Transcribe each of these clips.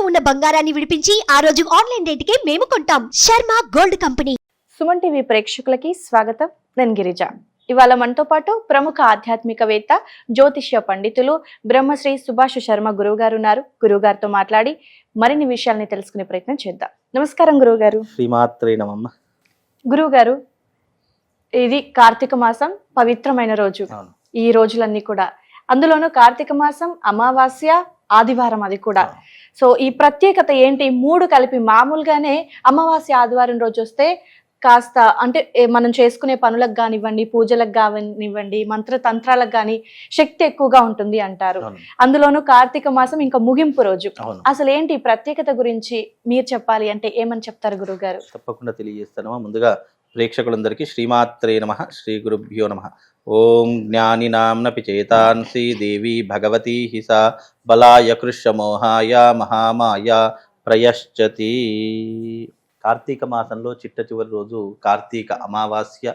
ఇంట్లో ఉన్న బంగారాన్ని విడిపించి ఆ రోజు ఆన్లైన్ రేటుకే మేము కొంటాం. Sharma gold company. Suman TV ప్రేక్షకులకి స్వాగతం. నేను గిరిజ. ఇవాళ మనతో పాటు ప్రముఖ ఆధ్యాత్మికవేత్త, జ్యోతిష్య పండితులు బ్రహ్మశ్రీ సుభాష్ శర్మ గురువు గారు ఉన్నారు. గురువు గారితో మాట్లాడి మరిన్ని విషయాల్ని తెలుసుకునే ప్రయత్నం చేద్దాం. నమస్కారం గురువు గారు. శ్రీమాత్రే నమః. గురువు గారు, ఇది కార్తీక మాసం పవిత్రమైన రోజు. ఈ రోజులన్నీ కూడా, అందులోనూ కార్తీక మాసం అమావాస్య, ఆదివారం అది కూడా. సో ఈ ప్రత్యేకత ఏంటి? మూడు కలిపి, మామూలుగానే అమావాస్య ఆదివారం రోజు వస్తే కాస్త అంటే మనం చేసుకునే పనులకు కానివ్వండి, పూజలకు కానివ్వండి, మంత్రతంత్రాలకు కానీ శక్తి ఎక్కువగా ఉంటుంది అంటారు. అందులోనూ కార్తీక మాసం ఇంకా ముగింపు రోజు. అసలు ఏంటి ప్రత్యేకత గురించి మీరు చెప్పాలి అంటే ఏమని చెప్తారు గురువు గారు? తప్పకుండా తెలియజేస్తాను. ముందుగా ప్రేక్షకులందరికీ శ్రీమాత్రే నమః, శ్రీ గురుభ్యో నమః. ఓం జ్ఞానినాంనపి చేతాంసి దేవి భగవతి హిసా బలాయ కృష్యమోహాయ మహామాయ ప్రయశ్చతి. కార్తీక మాసంలో చిట్ట చివరి రోజు కార్తీక అమావాస్య.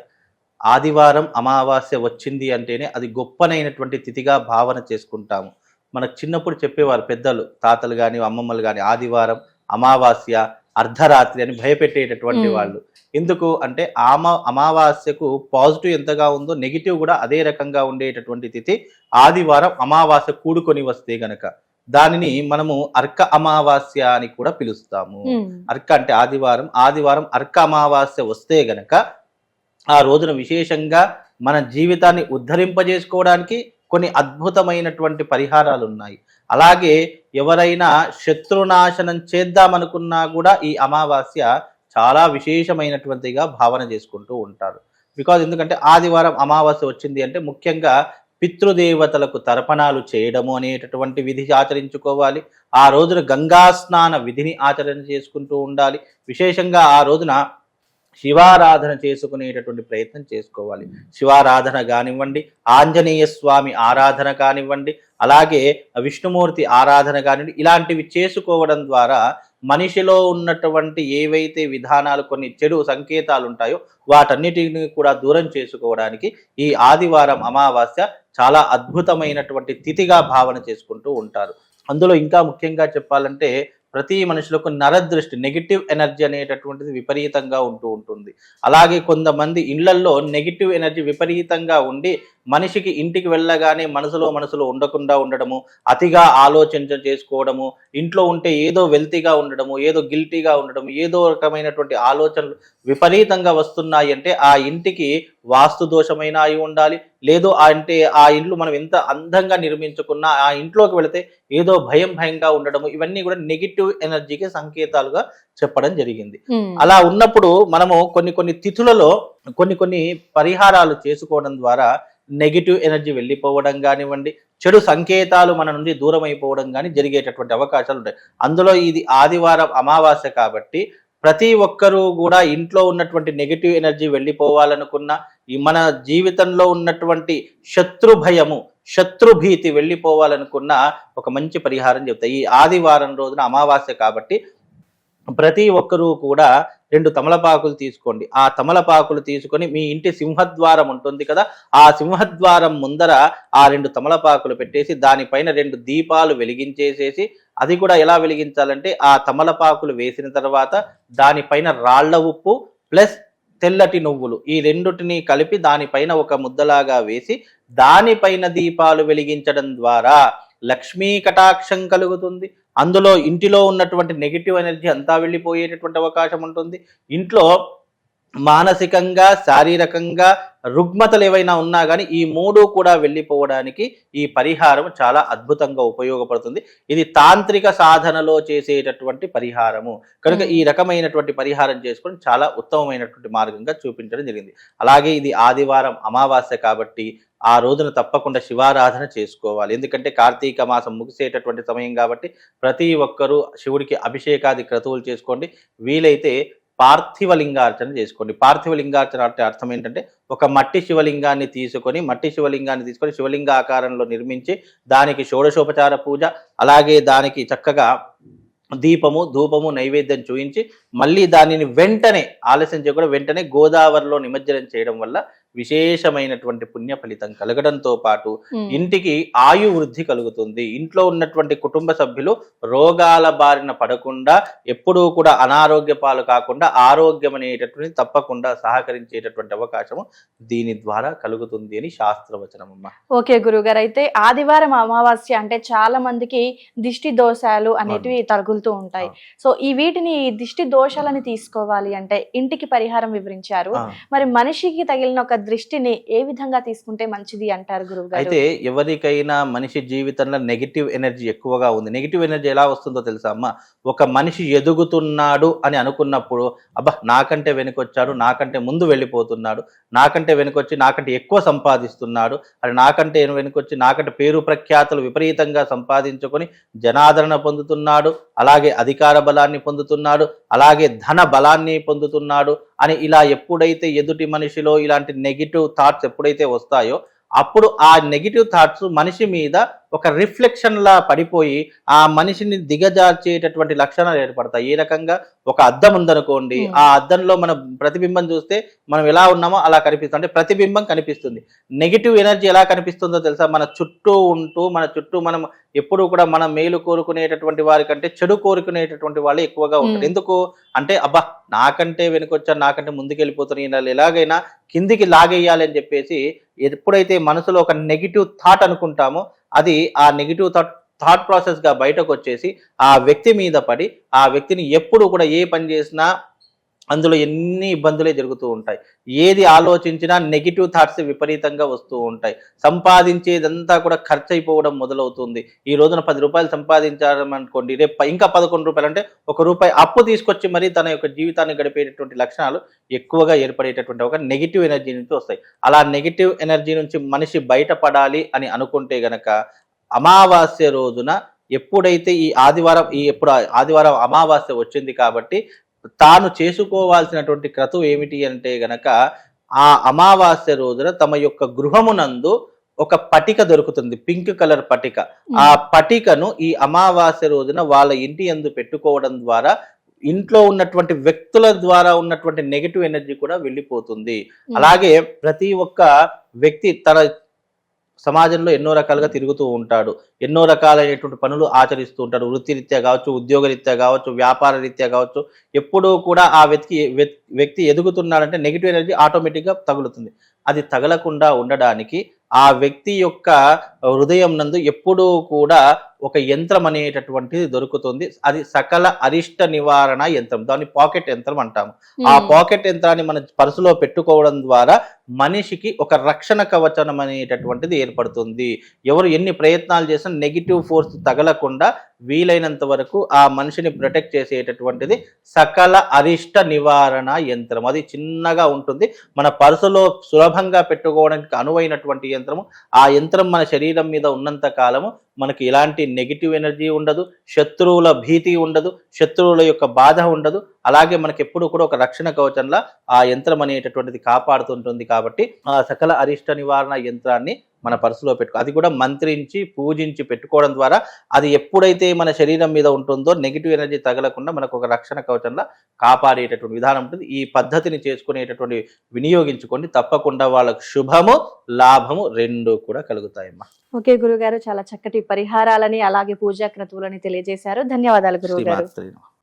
ఆదివారం అమావాస్య వచ్చింది అంటేనే అది గొప్పనైనటువంటి తిథిగా భావన చేసుకుంటాము. మనకు చిన్నప్పుడు చెప్పేవారు పెద్దలు, తాతలు కానీ అమ్మమ్మలు కానీ, ఆదివారం అమావాస్య అర్ధరాత్రి అని భయపెట్టేటటువంటి వాళ్ళు. ఎందుకు అంటే అమావాస్యకు పాజిటివ్ ఎంతగా ఉందో నెగిటివ్ కూడా అదే రకంగా ఉండేటటువంటి తిథి ఆదివారం అమావాస్య కూడుకొని వస్తే గనక దానిని మనము అర్క అమావాస్య అని కూడా పిలుస్తాము. అర్క అంటే ఆదివారం, ఆదివారం అర్క అమావాస్య వస్తే గనక ఆ రోజున విశేషంగా మన జీవితాన్ని ఉద్ధరింపజేసుకోవడానికి కొన్ని అద్భుతమైనటువంటి పరిహారాలు ఉన్నాయి. అలాగే ఎవరైనా శత్రునాశనం చేద్దామనుకున్నా కూడా ఈ అమావాస్య చాలా విశేషమైనటువంటిగా భావన చేసుకుంటూ ఉంటారు. బికాజ్ ఎందుకంటే ఆదివారం అమావాస్య వచ్చింది అంటే ముఖ్యంగా పితృదేవతలకు తర్పణాలు చేయడము అనేటటువంటి విధి ఆచరించుకోవాలి. ఆ రోజున గంగా స్నాన విధిని ఆచరణ చేసుకుంటూ ఉండాలి. విశేషంగా ఆ రోజున శివారాధన చేసుకునేటటువంటి ప్రయత్నం చేసుకోవాలి. శివారాధన కానివ్వండి, ఆంజనేయ స్వామి ఆరాధన కానివ్వండి, అలాగే విష్ణుమూర్తి ఆరాధన కానివ్వండి, ఇలాంటివి చేసుకోవడం ద్వారా మనిషిలో ఉన్నటువంటి ఏవైతే విధానాలు, కొన్ని చెడు సంకేతాలు ఉంటాయో వాటన్నిటిని కూడా దూరం చేసుకోవడానికి ఈ ఆదివారం అమావాస్య చాలా అద్భుతమైనటువంటి తిథిగా భావన చేసుకుంటూ ఉంటారు. అందులో ఇంకా ముఖ్యంగా చెప్పాలంటే ప్రతి మనుషులకు నరదృష్టి, నెగిటివ్ ఎనర్జీ అనేటటువంటిది విపరీతంగా ఉంటూ ఉంటుంది. అలాగే కొంతమంది ఇళ్లల్లో నెగిటివ్ ఎనర్జీ విపరీతంగా ఉండి మనిషికి ఇంటికి వెళ్ళగానే మనసులో ఉండకుండా ఉండడము, అతిగా ఆలోచన చేసుకోవడము, ఇంట్లో ఉంటే ఏదో వెల్తీగా ఉండడము, ఏదో గిల్టీగా ఉండడము, ఏదో రకమైనటువంటి ఆలోచనలు విపరీతంగా వస్తున్నాయి అంటే ఆ ఇంటికి వాస్తు దోషమైన అయి ఉండాలి. లేదు అంటే ఆ ఇంట్లో మనం ఎంత అందంగా నిర్మించుకున్నా ఆ ఇంట్లోకి వెళితే ఏదో భయంగా ఉండడము, ఇవన్నీ కూడా నెగిటివ్ ఎనర్జీకి సంకేతాలుగా చెప్పడం జరిగింది. అలా ఉన్నప్పుడు మనము కొన్ని తిథులలో కొన్ని పరిహారాలు చేసుకోవడం ద్వారా నెగిటివ్ ఎనర్జీ వెళ్ళిపోవడం కానివ్వండి, చెడు సంకేతాలు మన నుండి దూరం అయిపోవడం కానీ జరిగేటటువంటి అవకాశాలు ఉంటాయి. అందులో ఇది ఆదివారం అమావాస్య కాబట్టి ప్రతి ఒక్కరూ కూడా ఇంట్లో ఉన్నటువంటి నెగిటివ్ ఎనర్జీ వెళ్ళిపోవాలనుకున్నా, మన జీవితంలో ఉన్నటువంటి శత్రు భయము, శత్రుభీతి వెళ్ళిపోవాలనుకున్న ఒక మంచి పరిహారం చెప్తాయి. ఈ ఆదివారం రోజున అమావాస్య కాబట్టి ప్రతి ఒక్కరూ కూడా 2 తమలపాకులు తీసుకోండి. ఆ తమలపాకులు తీసుకొని మీ ఇంటి సింహద్వారం ఉంటుంది కదా, ఆ సింహద్వారం ముందర ఆ 2 తమలపాకులు పెట్టేసి దానిపైన 2 దీపాలు వెలిగించేసేసి, అది కూడా ఎలా వెలిగించాలంటే ఆ తమలపాకులు వేసిన తర్వాత దానిపైన రాళ్ల ఉప్పు ప్లస్ తెల్లటి నువ్వులు, ఈ రెండుటిని కలిపి దానిపైన ఒక ముద్దలాగా వేసి దానిపైన దీపాలు వెలిగించడం ద్వారా లక్ష్మీ కటాక్షం కలుగుతుంది. అందులో ఇంటిలో ఉన్నటువంటి నెగిటివ్ ఎనర్జీ అంతా వెళ్ళిపోయేటటువంటి అవకాశం ఉంటుంది. ఇంట్లో మానసికంగా, శారీరకంగా రుగ్మతలు ఏవైనా ఉన్నా కానీ ఈ 3 కూడా వెళ్ళిపోవడానికి ఈ పరిహారం చాలా అద్భుతంగా ఉపయోగపడుతుంది. ఇది తాంత్రిక సాధనలో చేసేటటువంటి పరిహారము కనుక ఈ రకమైనటువంటి పరిహారం చేసుకొని చాలా ఉత్తమమైనటువంటి మార్గంగా చూపించడం జరిగింది. అలాగే ఇది ఆదివారం అమావాస్య కాబట్టి ఆ రోజున తప్పకుండా శివారాధన చేసుకోవాలి. ఎందుకంటే కార్తీక మాసం ముగిసేటటువంటి సమయం కాబట్టి ప్రతి ఒక్కరూ శివుడికి అభిషేకాది క్రతువులు చేసుకోండి. వీలైతే పార్థివ లింగార్చన చేసుకోండి. పార్థివ లింగార్చన అంటే అర్థం ఏంటంటే ఒక మట్టి శివలింగాన్ని తీసుకొని శివలింగ ఆకారంలో నిర్మించి దానికి షోడశోపచార పూజ, అలాగే దానికి చక్కగా దీపము, ధూపము, నైవేద్యం చూయించి మళ్ళీ దానిని వెంటనే ఆలస్యం చేయకుండా వెంటనే గోదావరిలో నిమజ్జనం చేయడం వల్ల విశేషమైనటువంటి పుణ్య ఫలితం కలగడంతో పాటు ఉమ్. ఇంటికి ఆయు వృద్ధి కలుగుతుంది. ఇంట్లో ఉన్నటువంటి కుటుంబ సభ్యులు రోగాల బారిన పడకుండా ఎప్పుడూ కూడా అనారోగ్య పాలు కాకుండా ఆరోగ్యం అనేటటువంటి తప్పకుండా సహకరించేటటువంటి అవకాశము దీని ద్వారా కలుగుతుంది అని శాస్త్రవచనం అమ్మ. ఓకే గురుగారు, అయితే ఆదివారం అమావాస్య అంటే చాలా మందికి దిష్టి దోషాలు అనేటివి తగులుతూ ఉంటాయి. సో ఈ వీటిని దిష్టి దోషాలని తీసుకోవాలి అంటే ఇంటికి పరిహారం వివరించారు. మరి మనిషికి తగిలిన ఒక దృష్టిని ఏ విధంగా తీసుకుంటే మంచిది అంటారు గురువుగారు? అయితే ఎవరికైనా మనిషి జీవితంలో నెగిటివ్ ఎనర్జీ ఎక్కువగా ఉంది. నెగిటివ్ ఎనర్జీ ఎలా వస్తుందో తెలుసా అమ్మ? ఒక మనిషి ఎదుగుతున్నాడు అని అనుకున్నప్పుడు అబ్బా నాకంటే వెనుకొచ్చాడు, నాకంటే ముందు వెళ్ళిపోతున్నాడు, నాకంటే వెనుకొచ్చి నాకంటే ఎక్కువ సంపాదిస్తున్నాడు, అది నాకంటే వెనుకొచ్చి నాకంటే పేరు ప్రఖ్యాతులు విపరీతంగా సంపాదించుకొని జనాదరణ పొందుతున్నాడు, అలాగే అధికార బలాన్ని పొందుతున్నాడు, అలాగే ధన బలాన్ని పొందుతున్నాడు అని ఇలా ఎప్పుడైతే ఎదుటి మనిషిలో ఇలాంటి నెగిటివ్ థాట్స్ ఎప్పుడైతే వస్తాయో అప్పుడు ఆ నెగిటివ్ థాట్స్ మనిషి మీద ఒక రిఫ్లెక్షన్ లా పడిపోయి ఆ మనిషిని దిగజార్చేటటువంటి లక్షణాలు ఏర్పడతాయి. ఏ రకంగా ఒక అద్దం ఉందనుకోండి, ఆ అద్దంలో మన ప్రతిబింబం చూస్తే మనం ఎలా ఉన్నామో అలా కనిపిస్తుంది, అంటే ప్రతిబింబం కనిపిస్తుంది. నెగిటివ్ ఎనర్జీ ఎలా కనిపిస్తుందో తెలుసా? మన చుట్టూ ఉంటూ మన చుట్టూ మనం ఎప్పుడు కూడా మన మేలు కోరుకునేటటువంటి వారి కంటే చెడు కోరుకునేటటువంటి వాళ్ళు ఎక్కువగా ఉంటారు. ఎందుకు అంటే అబ్బా నాకంటే వెనుకొచ్చాను, నాకంటే ముందుకెళ్ళిపోతున్నా, ఎలాగైనా కిందికి లాగేయాలి అని చెప్పేసి ఎప్పుడైతే మనసులో ఒక నెగిటివ్ థాట్ అనుకుంటామో అది ఆ నెగిటివ్ థాట్ ప్రాసెస్ గా బయటకు వచ్చేసి ఆ వ్యక్తి మీద పడి ఆ వ్యక్తిని ఎప్పుడు కూడా ఏ పని చేసినా అందులో ఎన్ని ఇబ్బందులే జరుగుతూ ఉంటాయి. ఏది ఆలోచించినా నెగిటివ్ థాట్స్ విపరీతంగా వస్తూ ఉంటాయి. సంపాదించేదంతా కూడా ఖర్చు అయిపోవడం మొదలవుతుంది. ఈ రోజున 10 రూపాయలు సంపాదించాలనుకోండి, రేపు ఇంకా 11 రూపాయలు అంటే ₹1 అప్పు తీసుకొచ్చి మరీ తన యొక్క జీవితాన్ని గడిపేటటువంటి లక్షణాలు ఎక్కువగా ఏర్పడేటటువంటి ఒక నెగిటివ్ ఎనర్జీ నుంచి వస్తాయి. అలా నెగిటివ్ ఎనర్జీ నుంచి మనిషి బయటపడాలి అని అనుకుంటే గనక అమావాస్య రోజున ఎప్పుడైతే ఎప్పుడు ఆదివారం అమావాస్య వచ్చింది కాబట్టి తాను చేసుకోవాల్సినటువంటి క్రతువు ఏమిటి అంటే గనక ఆ అమావాస్య రోజున తమ యొక్క గృహమునందు ఒక పటిక దొరుకుతుంది, పింక్ కలర్ పటిక. ఆ పటికను ఈ అమావాస్య రోజున వాళ్ళ ఇంటి యందు పెట్టుకోవడం ద్వారా ఇంట్లో ఉన్నటువంటి వ్యక్తుల ద్వారా ఉన్నటువంటి నెగిటివ్ ఎనర్జీ కూడా వెళ్ళిపోతుంది. అలాగే ప్రతి ఒక్క వ్యక్తి తన సమాజంలో ఎన్నో రకాలుగా తిరుగుతూ ఉంటాడు, ఎన్నో రకాలైనటువంటి పనులు ఆచరిస్తూ ఉంటాడు. వృత్తిరీత్యా కావచ్చు, ఉద్యోగరీత్యా కావచ్చు, వ్యాపార రీత్యా కావచ్చు. ఎప్పుడూ కూడా ఆ వ్యక్తి ఎదుగుతున్నాడంటే నెగిటివ్ ఎనర్జీ ఆటోమేటిక్గా తగులుతుంది. అది తగలకుండా ఉండడానికి ఆ వ్యక్తి యొక్క హృదయం నందు ఎప్పుడూ కూడా ఒక యంత్రం అనేటటువంటిది దొరుకుతుంది. అది సకల అరిష్ట నివారణ యంత్రం, దాన్ని పాకెట్ యంత్రం అంటాము. ఆ పాకెట్ యంత్రాన్ని మన పర్సులో పెట్టుకోవడం ద్వారా మనిషికి ఒక రక్షణ కవచనం అనేటటువంటిది ఏర్పడుతుంది. ఎవరు ఎన్ని ప్రయత్నాలు చేసినా నెగిటివ్ ఫోర్స్ తగలకుండా వీలైనంత వరకు ఆ మనిషిని ప్రొటెక్ట్ చేసేటటువంటిది సకల అరిష్ట నివారణ యంత్రం. అది చిన్నగా ఉంటుంది, మన పర్సులో సులభంగా పెట్టుకోవడానికి అనువైనటువంటి యంత్రము. ఆ యంత్రం మన శరీరం మీద ఉన్నంత కాలము మనకి ఎలాంటి నెగిటివ్ ఎనర్జీ ఉండదు, శత్రువుల భీతి ఉండదు, శత్రువుల యొక్క బాధ ఉండదు. అలాగే మనకి ఎప్పుడు కూడా ఒక రక్షణ కవచంలా ఆ యంత్రం అనేటటువంటిది కాపాడుతుంటుంది. కాబట్టి ఆ సకల అరిష్ట నివారణ యంత్రాన్ని మన పర్సులో అది కూడా మంత్రించి పూజించి పెట్టుకోవడం ద్వారా అది ఎప్పుడైతే మన శరీరం మీద ఉంటుందో నెగిటివ్ ఎనర్జీ తగలకుండా మనకు ఒక రక్షణ కవచంలా కాపాడేటటువంటి విధానం ఉంటుంది. ఈ పద్ధతిని చేసుకునేటటువంటి వినియోగించుకోండి, తప్పకుండా వాళ్ళకు శుభము లాభము రెండు కూడా కలుగుతాయమ్మా. ఓకే గురుగారు, చాలా చక్కటి పరిహారాలని అలాగే పూజా క్రతువులని తెలియజేశారు. ధన్యవాదాలు గురుగారు. శ్రీమాత్రే నమః.